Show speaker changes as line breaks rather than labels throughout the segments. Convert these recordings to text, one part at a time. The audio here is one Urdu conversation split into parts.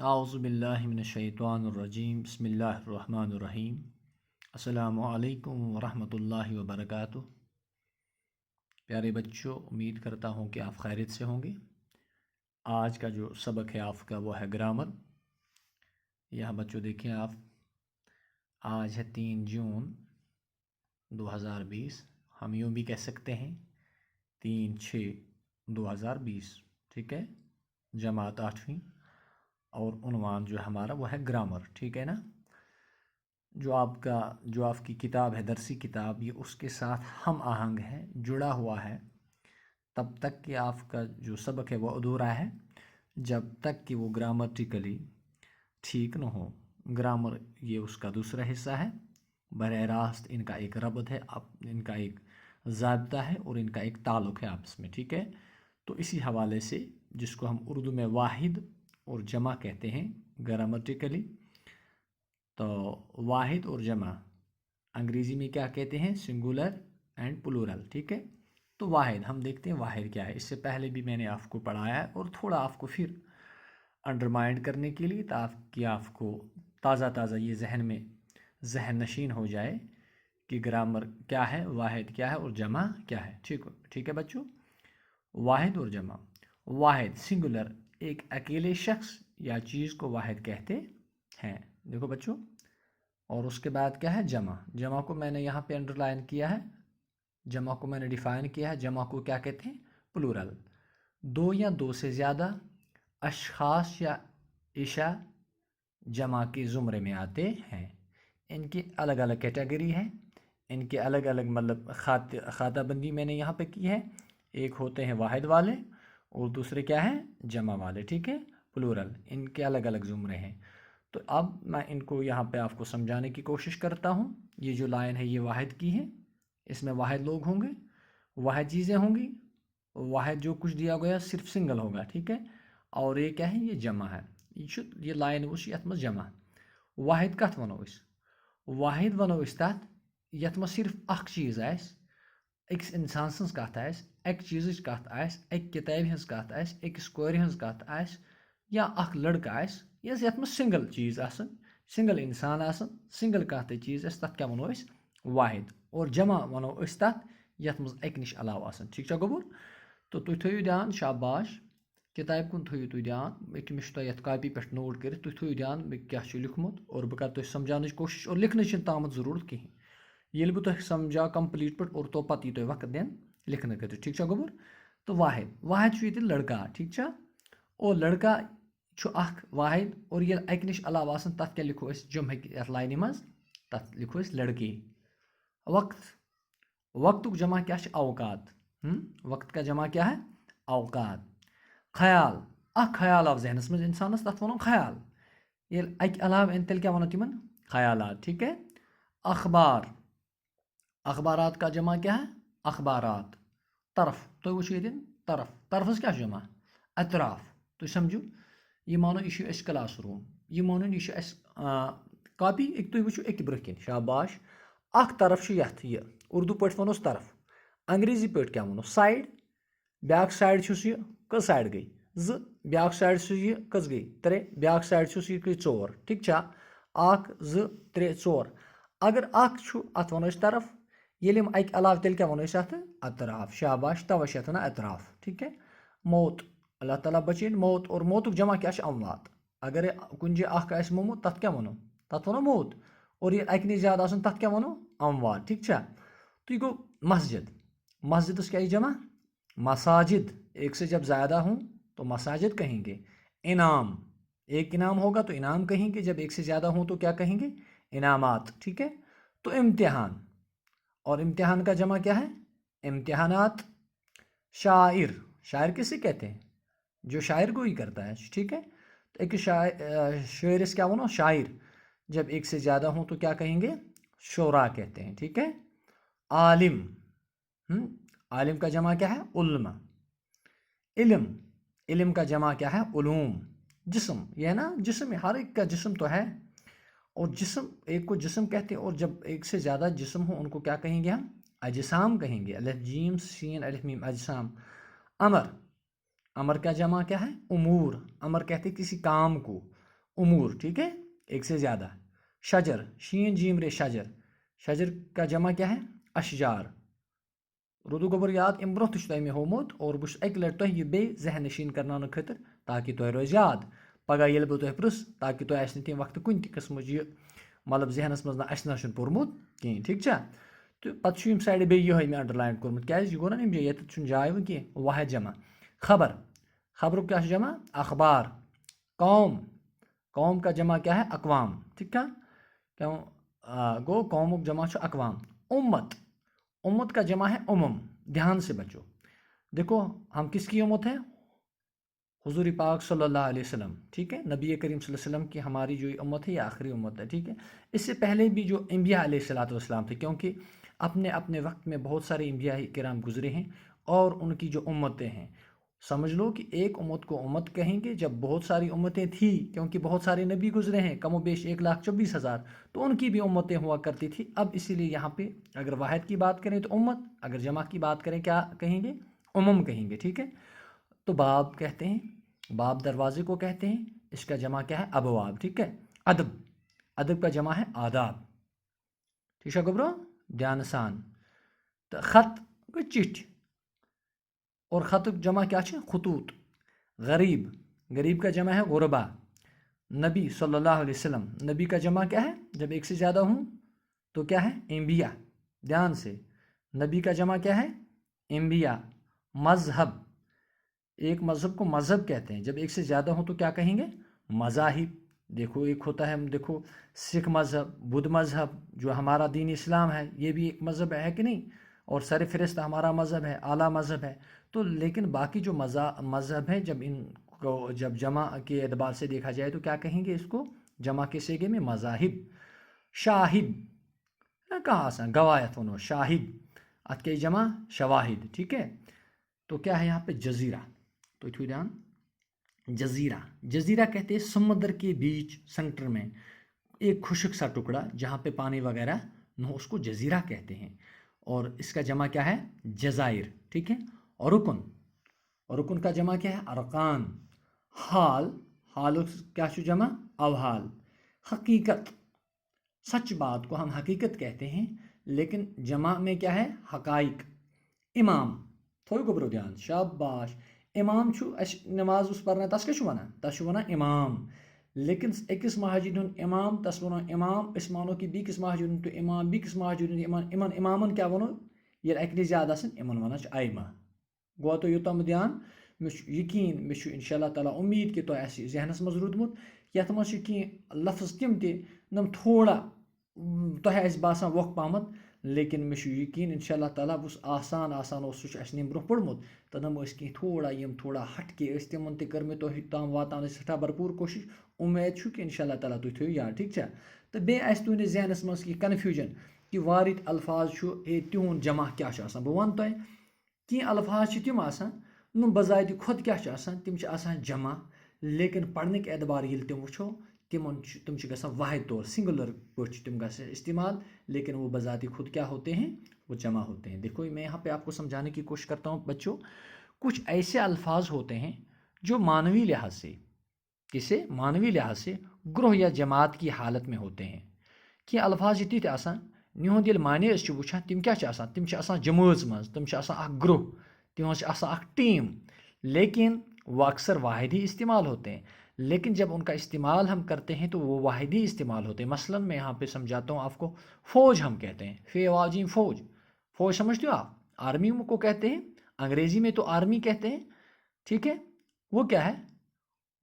اعوذ باللہ من الشیطان الرجیم بسم اللہ الرحمن الرحیم السلام علیکم ورحمۃ اللہ وبرکاتہ۔ پیارے بچوں، امید کرتا ہوں کہ آپ خیریت سے ہوں گے۔ آج کا جو سبق ہے آپ کا وہ ہے گرامر۔ یہاں بچوں دیکھیں آپ، آج ہے 3 جون 2020، ہم یوں بھی کہہ سکتے ہیں 3/6/2020، ٹھیک ہے، جماعت 8ویں، اور عنوان جو ہمارا وہ ہے گرامر، ٹھیک ہے نا۔ جو آپ کی کتاب ہے، درسی کتاب، یہ اس کے ساتھ ہم آہنگ ہے، جڑا ہوا ہے، تب تک کہ آپ کا جو سبق ہے وہ ادھورا ہے، جب تک کہ وہ گرامرٹیکلی ٹھیک نہ ہو۔ گرامر یہ اس کا دوسرا حصہ ہے، براہ راست ان کا ایک ربط ہے، ان کا ایک ضابطہ ہے اور ان کا ایک تعلق ہے آپس میں، ٹھیک ہے۔ تو اسی حوالے سے جس کو ہم اردو میں واحد اور جمع کہتے ہیں گرامرٹیکلی، تو واحد اور جمع انگریزی میں کیا کہتے ہیں؟ سنگولر اینڈ پلورل، ٹھیک ہے۔ تو واحد ہم دیکھتے ہیں واحد کیا ہے۔ اس سے پہلے بھی میں نے آپ کو پڑھایا ہے اور تھوڑا آپ کو پھر انڈرمائنڈ کرنے کے لیے، تاکہ آپ کو تازہ یہ ذہن نشین ہو جائے کہ گرامر کیا ہے، واحد کیا ہے اور جمع کیا ہے، ٹھیک ہے بچوں۔ واحد اور جمع۔ واحد سنگولر، ایک اکیلے شخص یا چیز کو واحد کہتے ہیں، دیکھو بچوں۔ اور اس کے بعد کیا ہے؟ جمع۔ جمع کو میں نے یہاں پہ انڈر لائن کیا ہے، جمع کو میں نے ڈیفائن کیا ہے۔ جمع کو کیا کہتے ہیں؟ پلورل۔ 2 یا 2 سے زیادہ اشخاص یا اشیاء جمع کے زمرے میں آتے ہیں۔ ان کی الگ الگ کیٹیگری ہے، ان کے الگ الگ خاطہ بندی میں نے یہاں پہ کی ہے۔ ایک ہوتے ہیں واحد والے اور دوسرے کیا ہیں؟ جمع والے، ٹھیک ہے، پلورل۔ ان کے الگ الگ زمرے ہیں۔ تو اب میں ان کو یہاں پہ آپ کو سمجھانے کی کوشش کرتا ہوں۔ یہ جو لائن ہے یہ واحد کی ہے، اس میں واحد لوگ ہوں گے، واحد چیزیں ہوں گی، واحد جو کچھ دیا گیا صرف سنگل ہوگا، ٹھیک ہے۔ اور یہ کیا ہے؟ یہ جمع ہے۔ یہ لائن یت مز جمع واحد کت ونو اس؟ واحد ونو اس تات یت مز صرف اخ چیز آس، أکس انسان سٕنٛز کتھ آسہِ، اکہِ چیٖزٕچ کتھ آسہِ، اکہِ کتابہِ ہٕنٛز کتھ آسہِ، أکِس کورِ ہٕنٛز کتھ آسہِ، یا اکھ لڑکہٕ آسہِ، یتھ منٛز سنگل چیٖز آسن، سنگل انسان آسن، سنگل کانٛہہ تہِ چیٖز آسہِ، تتھ کیٛاہ ونو أسۍ؟ واحد۔ اور جمع ونو أسۍ تتھ یتھ منٛز اکہِ نِش علاوٕ آسن، ٹھیٖک چھا گوٚبُر؟ تو تُہۍ تھٲیِو دھیان، شاباش، کتابہِ کُن تھٲیِو تُہۍ دھیان، مےٚ چھُ تۄہہِ یتھ کاپی پٮ۪ٹھ نوٹ کٔرِتھ، تُہۍ تھٲیِو دھیان مےٚ کیٛاہ چھُ لیوٚکھمُت، اور بہٕ کرٕ تۄہہِ سمجھاونٕچ کوشش، اور لیکھنٕچ چھنہٕ تامَتھ ضروٗرت کِہیٖنۍ۔ ییٚلہِ بہٕ تۄہہِ سمجھاو کمپلیٖٹ پٲٹھۍ اور تو پتہٕ یی تۄہہِ وقت دِنہٕ لکھنہٕ خٲطرٕ، ٹھیٖک چھا گوٚبُر؟ تو واحد چھُ ییٚتہِ لڑکا، ٹھیٖک چھا؟ اور لڑکا چھُ اکھ واحد، اور ییٚلہِ اکہِ نِش علاوٕ آسان تتھ کیٛاہ لِکھو أسۍ جمعٕکۍ یتھ لاینہِ منٛز؟ تتھ لِکھو أسۍ لڑکی۔ وقتُک جمع کیا چھُ؟ اوقات۔ وقت کا جمع کیا ہے؟ اوقات۔ خیال، اکھ خیال آو ذہنس منٛز انسانس، تتھ ونو خیال۔ ییٚلہِ اکہِ علاوٕ یِن تیٚلہِ کیٛاہ ونو تِمن؟ خیالات، ٹھیٖک ہے۔ اخبار، اخبارات کا جمع کیا ہے؟ اخبارات۔ طرف، تُہۍ وٕچھِو ییٚتٮ۪ن طرفس کیٛاہ چھُ جمع؟ اطراف۔ تُہۍ سمجھِو، یہِ مانو یہِ چھُ اَسہِ کلاس روٗم، یہِ مانُن یہِ چھُ اَسہِ کاپی، تُہۍ وٕچھِو أکہِ برٛونٛہہ کِنۍ، شاباش۔ اکھ طرف چھُ یتھ، یہِ اردوٗ پٲٹھۍ ونوس طرف، انگریزی پٲٹھۍ کیٛاہ ونو؟ سایڈ۔ بیٛاکھ سایڈ چھُس یہِ، کٔژ سایڈ گٔے؟ 2۔ بیٛاکھ سایڈ چھُس یہِ، کٔژ گٔے؟ 3۔ بیٛاکھ سایڈ چھُس یہِ گٔے 4، ٹھیٖک چھا؟ 1 2 3 4۔ اگر اکھ چھُ اتھ ونو أسۍ طرف، ییٚلہِ یِم اکہِ علاوٕ تیٚلہِ کیٛاہ ونو أسۍ اتھ؟ اطراف، شاباش، توے چھِ اتھ ونان اطراف، ٹھیٖک ہے۔ موت، اللہ تعالیٰ بچٲیِن، موت، اور موتُک جمع کیٛاہ چھُ؟ اموات۔ اگر کُنہِ جایہِ اکھ آسہِ مومُت تتھ کیٛاہ ونو؟ تتھ ونو موت۔ اور ییٚلہِ اکہِ نِش زیادٕ آسن تتھ کیٛاہ ونو؟ اموات، ٹھیٖک چھا؟ تو یہ گو مسجد۔ مسجدس کیا جمع؟ مساجد۔ ایک سے جب زیادہ ہوں تو مساجد کہیں گے۔ انعام، ایک انعام ہوگا تو انعام کہیں گے، جب ایک سے زیادہ ہوں تو کیا کہیں گے؟ انعامات، ٹھیک ہے۔ تو امتحان، اور امتحان کا جمع کیا ہے؟ امتحانات۔ شاعر، شاعر کسے کہتے ہیں؟ جو شاعر گوئی کرتا ہے، ٹھیک ہے۔ تو ایک شاعر کیا ونو؟ شاعر۔ جب ایک سے زیادہ ہوں تو کیا کہیں گے؟ شعراء کہتے ہیں، ٹھیک ہے۔ عالم، عالم کا جمع کیا ہے؟ علم۔ علم، علم کا جمع کیا ہے؟ علوم۔ جسم، یہ ہے نا جسم، ہر ایک کا جسم تو ہے، اور جسم ایک کو جسم کہتے ہیں، اور جب ایک سے زیادہ جسم ہو ان کو کیا کہیں گے ہم؟ اجسام کہیں گے، الف جیم سین الف میم، اجسام۔ امر، امر کا جمع کیا ہے؟ امور۔ امر کہتے ہیں کسی کام کو، امور, ٹھیک ہے, ایک سے زیادہ. شجر, شین جیم رے شجر, شجر کا جمع کیا ہے, اشجار. رودو گوبر یاد ام برو تہ تہ مے ہومت اور بس اک لٹ تہ یہ بے ذہن نشین کرنانے خاطر تاکہ تہ روز یاد پگہ یل بہ تہ پرس تاکہ تہ آسہ تمہ وقت کن تہ قسم یہ مطلب ذہنس مز نہ اسہ نہ پورمت کہین, ٹھیک چھا. تو پتہ یم سائڈ بے یہ میں انڈر لائن کورمت کیاز یہ گو نا یم یہ چھ جائے وہ کی واحد جمع. خبر, خبر کیا جمع, اخبار. قوم, قوم کا جمع کیا ہے, اقوام, ٹھیک ہے. کیوں گو قوم جمع چھ اقوام. امت, امت کا جمع ہے امم. دھیان سے بچو, دیکھو ہم کس کی امت ہے, حضور پاک صلی اللہ علیہ وسلم, ٹھیک ہے. نبی کریم صلی اللہ علیہ وسلم کی ہماری جو امت ہے یہ آخری امت ہے, ٹھیک ہے. اس سے پہلے بھی جو انبیاء علیہ الصلوۃ والسلام تھے, کیونکہ اپنے اپنے وقت میں بہت سارے انبیاء کرام گزرے ہیں اور ان کی جو امتیں ہیں, سمجھ لو کہ ایک امت کو امت کہیں گے جب بہت ساری امتیں تھیں, کیونکہ بہت سارے نبی گزرے ہیں, کم و بیش 1,24,000, تو ان کی بھی امتیں ہوا کرتی تھی. اب اسی لیے یہاں پہ اگر واحد کی بات کریں تو امت, اگر جمع کی بات کریں کیا کہیں گے, امم کہیں گے, ٹھیک ہے. تو باب کہتے ہیں, باب دروازے کو کہتے ہیں, اس کا جمع کیا ہے, ابواب, ٹھیک ہے. ادب, ادب کا جمع ہے آداب, ٹھیک ہے گبرو, دھیان سان. تو خط گو چٹھ, اور خط جمع کیا ہے, خطوط. غریب, غریب کا جمع ہے غربا. نبی صلی اللہ علیہ وسلم, نبی کا جمع کیا ہے, جب ایک سے زیادہ ہوں تو کیا ہے, انبیاء. دھیان سے, نبی کا جمع کیا ہے, انبیاء. مذہب, ایک مذہب کو مذہب کہتے ہیں, جب ایک سے زیادہ ہوں تو کیا کہیں گے, مذاہب. دیکھو ایک ہوتا ہے, دیکھو سکھ مذہب, بدھ مذہب, جو ہمارا دین اسلام ہے یہ بھی ایک مذہب ہے کہ نہیں, اور سر فہرست ہمارا مذہب ہے, اعلیٰ مذہب ہے. تو لیکن باقی جو مذہب ہے جب ان کو جب جمع کے اعتبار سے دیکھا جائے تو کیا کہیں گے, اس کو جمع کے سیگے میں مذاہب. شاہد, کہاں آسان گواہت ونو, شاہد ات کے جمع شواہد, ٹھیک ہے. تو کیا ہے یہاں پہ جزیرہ, تو تھو دھیان, جزیرہ, جزیرہ کہتے ہیں سمندر کے بیچ سینٹر میں ایک خشک سا ٹکڑا جہاں پہ پانی وغیرہ نہ ہو, اس کو جزیرہ کہتے ہیں. اور اس کا جمع کیا ہے, جزائر, ٹھیک ہے. اور رکن, اور رکن کا جمع کیا ہے, ارکان. حال, حال کیا چھ جمع, اوحال. حقیقت, سچ بات کو ہم حقیقت کہتے ہیں, لیکن جمع میں کیا ہے, حقائق. امام, تھوڑی گبرو دھیان, شاباش. امام چھو اس نماز اس پرنا تس کیا چھو ونا, تس چھو ونا امام. لیکن اکس مہاجر ہن امام تس ونو امام, اس مانو کہ بیکس مہاجر ہن تو امام, بیکس مہاجر ہن امام, امامن کیا ونو, یہ اکنی زیادہ سن امن ونان ائمہ. گو تو یوتم دھیان, مے یقین, مے انشاء اللہ تعالیٰ امید کہ تہ آسہِ ذہنس مز روٗدمُت, یتھ منٛز چھِ کینٛہہ لفظ تِم تہِ نم تھوڑا تۄہہِ آسہِ باسان وۄکھ پہمت, لیکن مے یقین انشاء اللہ تعالیٰ بہٕ آسان آسان اوس سُہ چھُ اَسہِ نِمہِ برونٛہہ پوٚرمُت, تہٕ نم ٲسۍ کینٛہہ تھوڑا یم تھوڑا ہٹ کے ٲسۍ تِمن تہِ کٔر مےٚ تۄہہِ تام واتناونٕچ سٮ۪ٹھاہ بھرپوٗر کوٗشِش. اُمید چھُ کہِ انشاء اللہ تعالیٰ تُہۍ تھٲیِو یاد, ٹھیٖک چھا. تہٕ بیٚیہِ آسہِ تُہنٛدِس ذہنس منٛز کینٛہہ کنفیوٗجن کہِ واریاہ الفاظ چھُ تِہُنٛد جمع کیٛاہ چھُ آسان. بہٕ وَنہٕ تۄہہِ کینٛہہ الفاظ چھِ تِم آسان نم بذاتہِ خۄد کیٛاہ چھِ آسان, تِم چھِ آسان جمع, لیکن پرنٕکۍ اعتبار ییٚلہِ تِم وٕچھو تم چھِ گژھان واحد طور سنگولر پٲٹھۍ چھِ تم گژھان استعمال, لیکن وہ بذات خود کیا ہوتے ہیں, وہ جمع ہوتے ہیں. دیکھو میں یہاں پہ آپ کو سمجھانے کی کوشش کرتا ہوں بچوں, کچھ ایسے الفاظ ہوتے ہیں جو مانوی لحاظ سے, کسے مانوی لحاظ سے گروہ یا جماعت کی حالت میں ہوتے ہیں. کہ الفاظ یہ تیت آسان نہند یل معنی اس وچھان تم کیا آسان, تم آسان جمٲژ مز, تم آسان اکھ گروہ, تم آسان اکھ ٹیم, لیکن وہ اکثر واحد ہی استعمال ہوتے ہیں. لیکن جب ان کا استعمال ہم کرتے ہیں تو وہ واحدی استعمال ہوتے ہیں. مثلا میں یہاں پہ سمجھاتا ہوں آپ کو, فوج ہم کہتے ہیں, فے واجیم فوج, فوج سمجھتے ہو آپ, آرمی کو کہتے ہیں, انگریزی میں تو آرمی کہتے ہیں, ٹھیک ہے. وہ کیا ہے,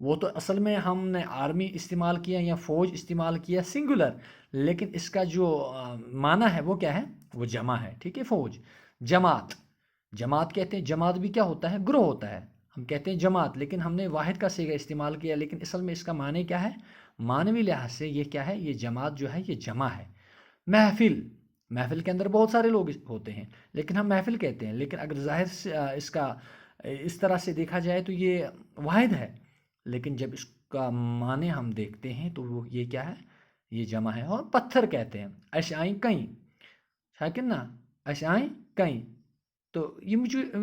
وہ تو اصل میں ہم نے آرمی استعمال کیا یا فوج استعمال کیا سنگولر, لیکن اس کا جو معنی ہے وہ کیا ہے, وہ جمع ہے, ٹھیک ہے. فوج. جماعت, جماعت کہتے ہیں, جماعت بھی کیا ہوتا ہے, گروہ ہوتا ہے, ہم کہتے ہیں جماعت, لیکن ہم نے واحد کا صیغہ استعمال کیا, لیکن اصل میں اس کا معنی کیا ہے, معنوی لحاظ سے یہ کیا ہے, یہ جماعت جو ہے یہ جمع ہے. محفل, محفل کے اندر بہت سارے لوگ ہوتے ہیں لیکن ہم محفل کہتے ہیں, لیکن اگر ظاہر سے اس کا اس طرح سے دیکھا جائے تو یہ واحد ہے, لیکن جب اس کا معنی ہم دیکھتے ہیں تو وہ یہ کیا ہے, یہ جمع ہے. اور پتھر کہتے ہیں, اش آئیں کہیں, ہے نا, اش آئیں کہیں, تو یہ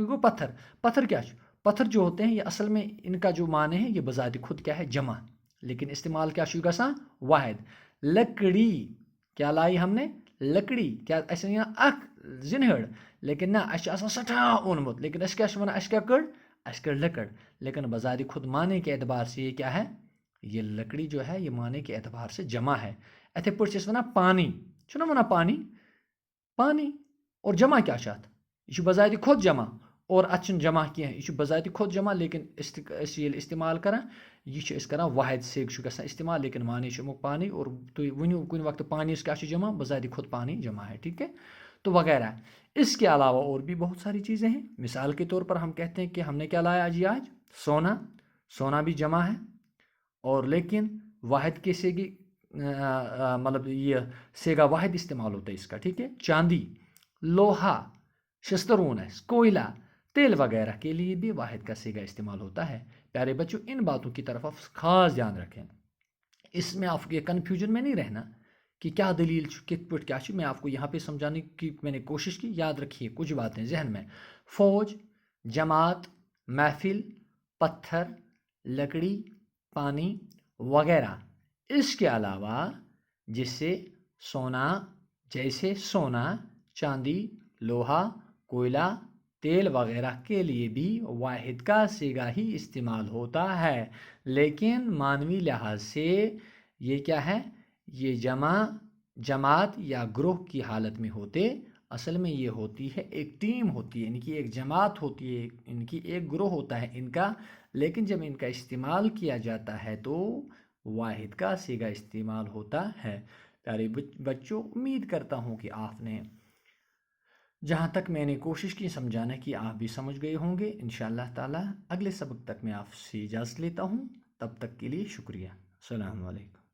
گو پتھر. پتھر کیا, پتھر جو ہوتے ہیں یہ اصل میں ان کا جو معنی ہے یہ بذات خود کیا ہے, جمع, لیکن استعمال کیا چھُ گژھان واحد. لکڑی کیا لائی ہم نے لکڑی کیا اَسہِ نِیاو اکھ زِنہٕڑ لیکن نہ اَسہِ چھُ آسان سٮ۪ٹھاہ اوٚنمُت لیکن أسۍ کیٛاہ چھِ وَنان اَسہِ کیٛاہ کٔڑ اَسہِ کٔڑ لٔکٕر لیکن بذات خود معنی کے اعتبار سے یہ کیا ہے یہ لکڑی جو ہے یہ معنی کے اعتبار سے جمع ہے. اِتھے پٲٹھۍ چھِ أسۍ وَنان پانی چھُنہ وَنان پانی اور جمع کیا چھُ اَتھ یہِ چھُ بذات خود جمع اور اَتھ چھُنہٕ جمع کینٛہہ یہِ چھُ بذات خود جمع لیکن أسۍ ییٚلہِ استعمال کران یہ چھِ أسۍ کران واحد سیگ چھُ گژھان استعمال لیکن معنی چھُ امیُک پانی اور تُہۍ ؤنِو کُنہِ وقتہٕ پانیَس کیا چھُ جمع بذات خود پانی جمع ہے. ٹھیک ہے تو وغیرہ. اس کے علاوہ اور بھی بہت ساری چیزیں ہیں. مثال کے طور پر ہم کہتے ہیں کہ ہم نے کیا لایا جی آج سونا بھی جمع ہے اور لیکن واحد کے سیگی مطلب یہ سیگا واحد استعمال ہوتا ہے اس کا. ٹھیک ہے. چاندی لوہا شسترون ہے کوئلہ تیل وغیرہ کے لیے بھی واحد کا سیگا استعمال ہوتا ہے. پیارے بچوں ان باتوں کی طرف آپ خاص دھیان رکھیں. اس میں آپ کے کنفیوژن میں نہیں رہنا کہ کیا دلیل کت پٹ کیا میں آپ کو یہاں پہ سمجھانے کی میں نے کوشش کی. یاد رکھیے کچھ باتیں ذہن میں. فوج جماعت محفل پتھر لکڑی پانی وغیرہ. اس کے علاوہ جیسے سونا چاندی لوہا کوئلہ تیل وغیرہ کے لیے بھی واحد کا سیگا ہی استعمال ہوتا ہے لیکن معنوی لحاظ سے یہ کیا ہے یہ جماعت یا گروہ کی حالت میں ہوتے. اصل میں یہ ہوتی ہے ایک ٹیم ہوتی ہے ان کی ایک جماعت ہوتی ہے ان کی ایک گروہ ہوتا ہے ان کا لیکن جب ان کا استعمال کیا جاتا ہے تو واحد کا سیگا استعمال ہوتا ہے. پیارے بچوں امید کرتا ہوں کہ آپ نے جہاں تک میں نے کوشش کی سمجھانے کی آپ بھی سمجھ گئے ہوں گے. انشاءاللہ تعالی اگلے سبق تک میں آپ سے اجازت لیتا ہوں. تب تک کے لیے شکریہ. السلام علیکم.